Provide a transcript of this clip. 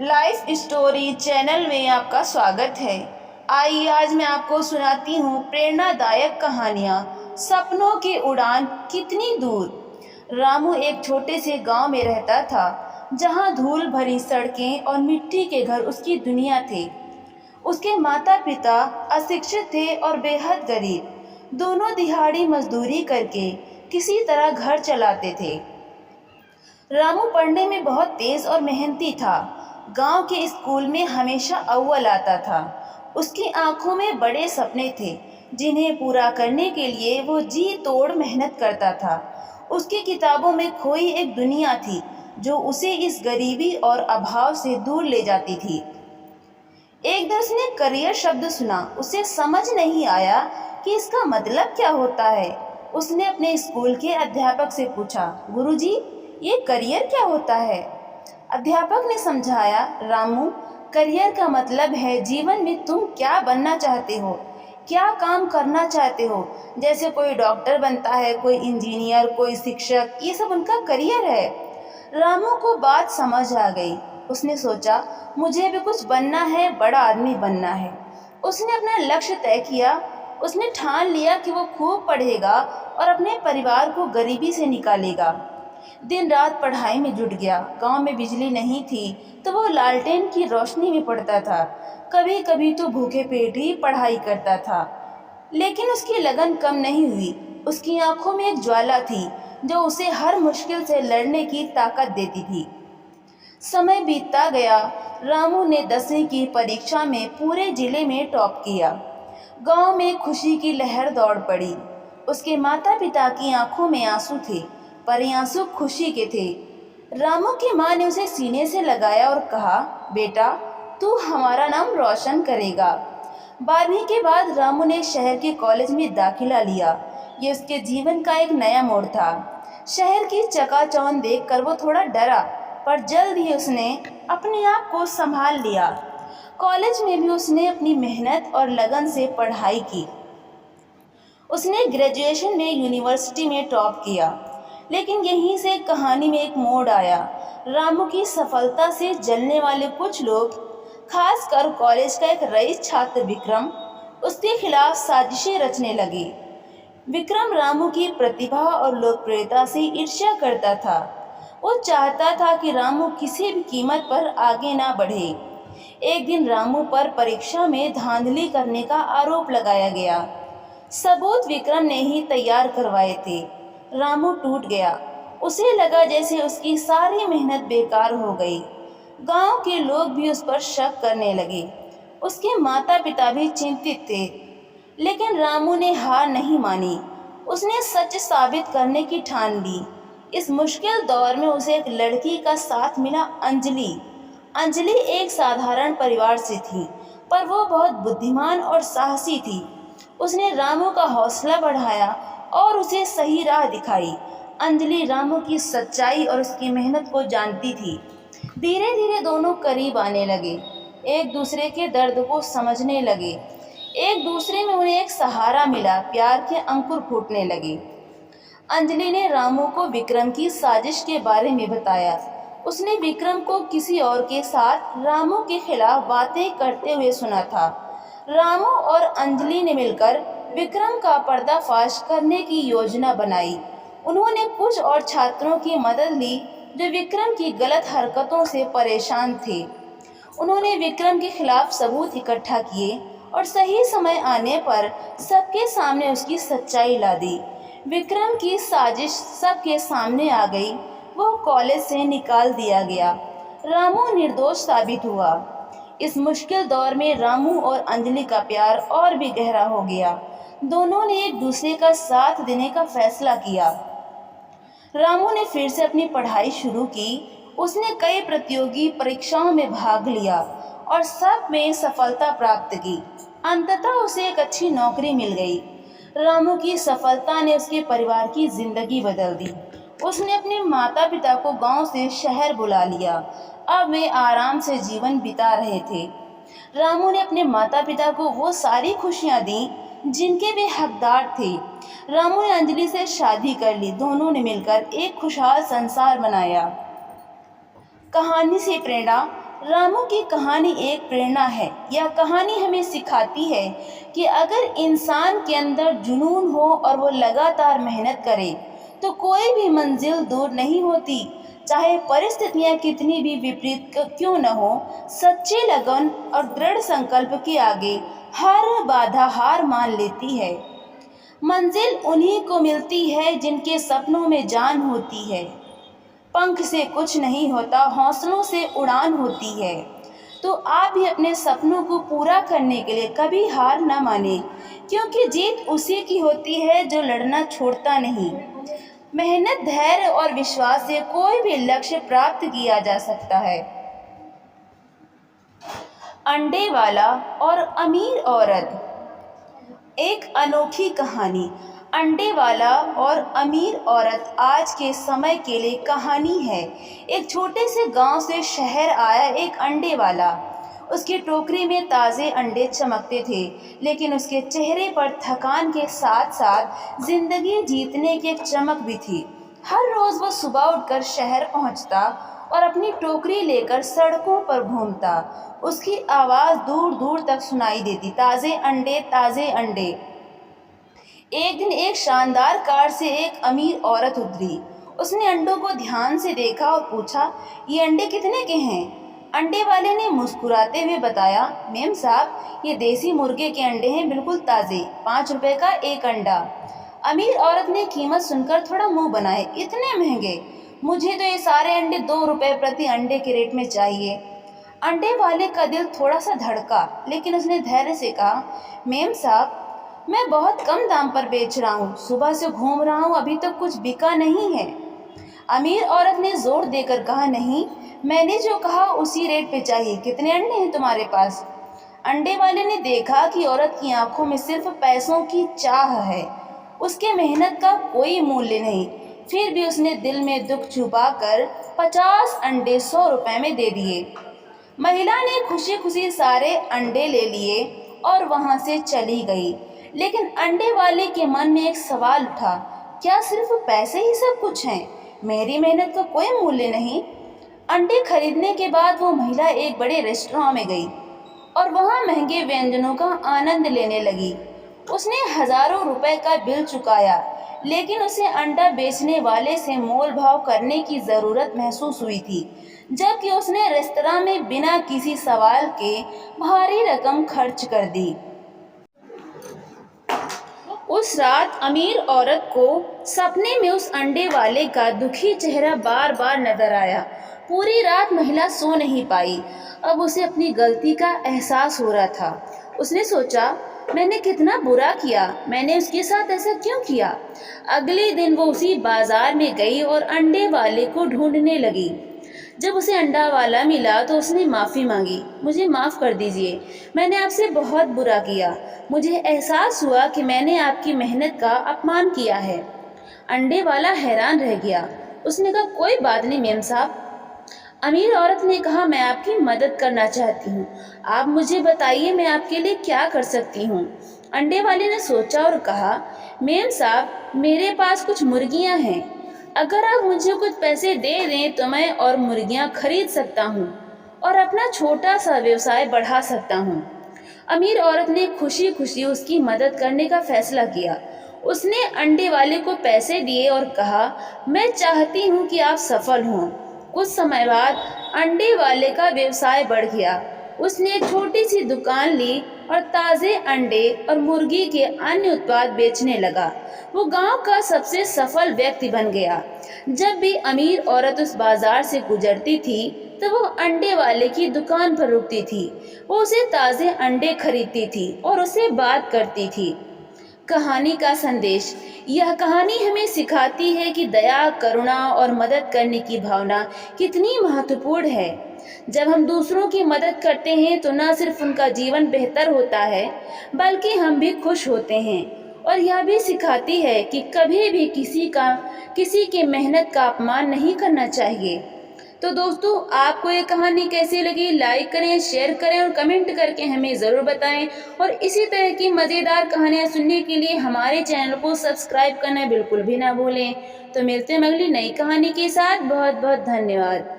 Life story channel में आपका स्वागत है। आइए आज मैं आपको सुनाती हूँ प्रेरणादायक कहानियाँ सपनों की उड़ान कितनी दूर। रामू एक छोटे से गांव में रहता था, जहाँ धूल भरी सड़कें और मिट्टी के घर उसकी दुनिया थे। उसके माता पिता अशिक्षित थे और बेहद गरीब। दोनों दिहाड़ी मजदूरी करके किसी तरह घर चलाते थे। रामू पढ़ने में बहुत तेज और मेहनती था। गांव के स्कूल में हमेशा अव्वल आता था। उसकी आंखों में बड़े सपने थे, जिन्हें पूरा करने के लिए वो जी तोड़ मेहनत करता था। उसकी किताबों में खोई एक दुनिया थी, जो उसे इस गरीबी और अभाव से दूर ले जाती थी। एक दिन उसने करियर शब्द सुना। उसे समझ नहीं आया कि इसका मतलब क्या होता है। उसने अपने स्कूल के अध्यापक से पूछा, गुरुजी, ये करियर क्या होता है? अध्यापक ने समझाया, रामू, करियर का मतलब है जीवन में तुम क्या बनना चाहते हो, क्या काम करना चाहते हो। जैसे कोई डॉक्टर बनता है, कोई इंजीनियर, कोई शिक्षक, ये सब उनका करियर है। रामू को बात समझ आ गई। उसने सोचा, मुझे भी कुछ बनना है, बड़ा आदमी बनना है। उसने अपना लक्ष्य तय किया। उसने ठान लिया कि वो खूब पढ़ेगा और अपने परिवार को गरीबी से निकालेगा। दिन रात पढ़ाई में जुट गया। गांव में बिजली नहीं थी, तो वो लालटेन की रोशनी में पढ़ता था। कभी कभी तो भूखे पेट ही पढ़ाई करता था। लेकिन उसकी लगन कम नहीं हुई। उसकी आंखों में एक ज्वाला थी, जो उसे हर मुश्किल से लड़ने की ताकत देती थी। समय बीतता गया। रामू ने 10वीं की परीक्षा में पूरे जिले में टॉप किया। गांव में खुशी की लहर दौड़ पड़ी। उसके माता पिता की आंखों में आंसू थे, पर ये आंसू खुशी के थे। रामू की माँ ने उसे सीने से लगाया और कहा, बेटा, तू हमारा नाम रोशन करेगा। 12वीं के बाद रामू ने शहर के कॉलेज में दाखिला लिया। ये उसके जीवन का एक नया मोड़ था। शहर की चकाचौंध देखकर वो थोड़ा डरा, पर जल्द ही उसने अपने आप को संभाल लिया। कॉलेज में भी उसने अपनी मेहनत और लगन से पढ़ाई की। उसने ग्रेजुएशन में यूनिवर्सिटी में टॉप किया। लेकिन यहीं से कहानी में एक मोड़ आया। रामू की सफलता से जलने वाले कुछ लोग, खासकर कॉलेज का एक रईस छात्र विक्रम, उसके खिलाफ साजिशें रचने लगे। विक्रम रामू की प्रतिभा और लोकप्रियता से ईर्ष्या करता था। वो चाहता था कि रामू किसी भी कीमत पर आगे ना बढ़े। एक दिन रामू पर परीक्षा में धांधली करने का आरोप लगाया गया। सबूत विक्रम ने ही तैयार करवाए थे। रामू टूट गया। उसे लगा जैसे उसकी सारी मेहनत बेकार हो गई। गांव के लोग भी उस पर शक करने लगे। उसके माता पिता भी चिंतित थे। लेकिन रामू ने हार नहीं मानी। उसने सच साबित करने की ठान ली। इस मुश्किल दौर में उसे एक लड़की का साथ मिला, अंजलि। अंजलि एक साधारण परिवार से थी, पर वो बहुत बुद्धिमान और साहसी थी। उसने रामू का हौसला बढ़ाया और उसे सही राह दिखाई। अंजलि रामू की सच्चाई और उसकी मेहनत को जानती थी। धीरे धीरे दोनों करीब आने लगे, एक दूसरे के दर्द को समझने लगे। एक दूसरे में उन्हें एक सहारा मिला। प्यार के अंकुर फूटने लगे। अंजलि ने रामू को विक्रम की साजिश के बारे में बताया। उसने विक्रम को किसी और के साथ रामू के खिलाफ बातें करते हुए सुना था। रामू और अंजलि ने मिलकर विक्रम का पर्दाफाश करने की योजना बनाई। उन्होंने कुछ और छात्रों की मदद ली जो विक्रम की गलत हरकतों से परेशान थे। उन्होंने विक्रम के खिलाफ सबूत इकट्ठा किए और सही समय आने पर सबके सामने उसकी सच्चाई ला दी। विक्रम की साजिश सबके सामने आ गई। वो कॉलेज से निकाल दिया गया। रामू निर्दोष साबित हुआ। इस मुश्किल दौर में रामू और अंजलि का प्यार और भी गहरा हो गया। दोनों ने एक दूसरे का साथ देने का फैसला किया। रामू ने फिर से अपनी पढ़ाई शुरू की। उसने कई प्रतियोगी परीक्षाओं में भाग लिया और सब में सफलता प्राप्त की। अंततः उसे एक अच्छी नौकरी मिल गई। रामू की सफलता ने उसके परिवार की जिंदगी बदल दी। उसने अपने माता पिता को गांव से शहर बुला लिया। अब वे आराम से जीवन बिता रहे थे। रामू ने अपने माता पिता को वो सारी खुशियां दी जिनके वे हकदार थे। रामू ने अंजलि से शादी कर ली। दोनों ने मिलकर एक खुशहाल संसार बनाया। कहानी से प्रेरणा, रामू की कहानी एक प्रेरणा है। यह कहानी हमें सिखाती है कि अगर इंसान के अंदर जुनून हो और वो लगातार मेहनत करे तो कोई भी मंजिल दूर नहीं होती। चाहे परिस्थितियां कितनी भी विपरीत क्यों न हो, सच्ची लगन और दृढ़ संकल्प के आगे हर बाधा हार मान लेती है। मंजिल उन्हीं को मिलती है जिनके सपनों में जान होती है। पंख से कुछ नहीं होता, हौसलों से उड़ान होती है। तो आप भी अपने सपनों को पूरा करने के लिए कभी हार न माने, क्योंकि जीत उसी की होती है जो लड़ना छोड़ता नहीं। मेहनत, धैर्य और विश्वास से कोई भी लक्ष्य प्राप्त किया जा सकता है। अंडे वाला और अमीर औरत। एक अनोखी कहानी। अंडे वाला और अमीर औरत आज के समय के लिए कहानी है। एक छोटे से गांव से शहर आया एक अंडे वाला। उसकी टोकरी में ताज़े अंडे चमकते थे, लेकिन उसके चेहरे पर थकान के साथ साथ जिंदगी जीतने की एक चमक भी थी। हर रोज़ वह सुबह उठकर शहर पहुंचता और अपनी टोकरी लेकर सड़कों पर घूमता। उसकी आवाज़ दूर दूर तक सुनाई देती, ताज़े अंडे, ताज़े अंडे। एक दिन एक शानदार कार से एक अमीर औरत उतरी। उसने अंडों को ध्यान से देखा और पूछा, ये अंडे कितने के हैं? अंडे वाले ने मुस्कुराते हुए बताया, मेम साहब, ये देसी मुर्गे के अंडे हैं, बिल्कुल ताज़े, 5 रुपए का एक अंडा। अमीर औरत ने कीमत सुनकर थोड़ा मुंह बनाए, इतने महंगे? मुझे तो ये सारे अंडे 2 रुपए प्रति अंडे के रेट में चाहिए। अंडे वाले का दिल थोड़ा सा धड़का, लेकिन उसने धैर्य से कहा, मेम साहब, मैं बहुत कम दाम पर बेच रहा हूँ, सुबह से घूम रहा हूँ, अभी तक कुछ बिका नहीं है। अमीर औरत ने जोर देकर कहा, नहीं, मैंने जो कहा उसी रेट पे चाहिए। कितने अंडे हैं तुम्हारे पास? अंडे वाले ने देखा कि औरत की आंखों में सिर्फ पैसों की चाह है, उसके मेहनत का कोई मूल्य नहीं। फिर भी उसने दिल में दुख छुपाकर 50 अंडे 100 रुपए में दे दिए। महिला ने खुशी खुशी सारे अंडे ले लिए और वहां से चली गई। लेकिन अंडे वाले के मन में एक सवाल उठा, क्या सिर्फ पैसे ही सब कुछ हैं? मेरी मेहनत का कोई मूल्य नहीं? अंडे खरीदने के बाद वो महिला एक बड़े रेस्टोरेंट में गई और वहाँ महंगे व्यंजनों का आनंद लेने लगी। उसने हजारों रुपए का बिल चुकाया, लेकिन उसे अंडा बेचने वाले से मोल भाव करने की ज़रूरत महसूस हुई थी, जबकि उसने रेस्तरां में बिना किसी सवाल के भारी रकम खर्च कर दी। उस रात अमीर औरत को सपने में उस अंडे वाले का दुखी चेहरा बार बार नजर आया। पूरी रात महिला सो नहीं पाई। अब उसे अपनी गलती का एहसास हो रहा था। उसने सोचा, मैंने कितना बुरा किया, मैंने उसके साथ ऐसा क्यों किया? अगले दिन वो उसी बाजार में गई और अंडे वाले को ढूंढने लगी। जब उसे अंडा वाला मिला तो उसने माफ़ी मांगी, मुझे माफ़ कर दीजिए, मैंने आपसे बहुत बुरा किया। मुझे एहसास हुआ कि मैंने आपकी मेहनत का अपमान किया है। अंडे वाला हैरान रह गया। उसने कहा, कोई बात नहीं मेम साहब। अमीर औरत ने कहा, मैं आपकी मदद करना चाहती हूँ, आप मुझे बताइए मैं आपके लिए क्या कर सकती हूँ। अंडे वाले ने सोचा और कहा, मेम साहब, मेरे पास कुछ मुर्गियाँ हैं, अगर आप मुझे कुछ पैसे दे दें तो मैं और मुर्गियाँ खरीद सकता हूँ और अपना छोटा सा व्यवसाय बढ़ा सकता हूँ। अमीर औरत ने खुशी खुशी उसकी मदद करने का फैसला किया। उसने अंडे वाले को पैसे दिए और कहा, मैं चाहती हूँ कि आप सफल हों। कुछ समय बाद अंडे वाले का व्यवसाय बढ़ गया। उसने एक छोटी सी दुकान ली और ताज़े अंडे और मुर्गी के अन्य उत्पाद बेचने लगा। वो गांव का सबसे सफल व्यक्ति बन गया। जब भी अमीर औरत उस बाजार से गुजरती थी तो वो अंडे वाले की दुकान पर रुकती थी। वो उसे ताज़े अंडे खरीदती थी और उससे बात करती थी। कहानी का संदेश। यह कहानी हमें सिखाती है कि दया, करुणा और मदद करने की भावना कितनी महत्वपूर्ण है। जब हम दूसरों की मदद करते हैं तो न सिर्फ उनका जीवन बेहतर होता है, बल्कि हम भी खुश होते हैं। और यह भी सिखाती है कि कभी भी किसी की मेहनत का अपमान नहीं करना चाहिए। तो दोस्तों, आपको ये कहानी कैसी लगी? लाइक करें, शेयर करें और कमेंट करके हमें ज़रूर बताएं। और इसी तरह की मज़ेदार कहानियाँ सुनने के लिए हमारे चैनल को सब्सक्राइब करना बिल्कुल भी ना भूलें। तो मिलते हैं अगली नई कहानी के साथ। बहुत बहुत धन्यवाद।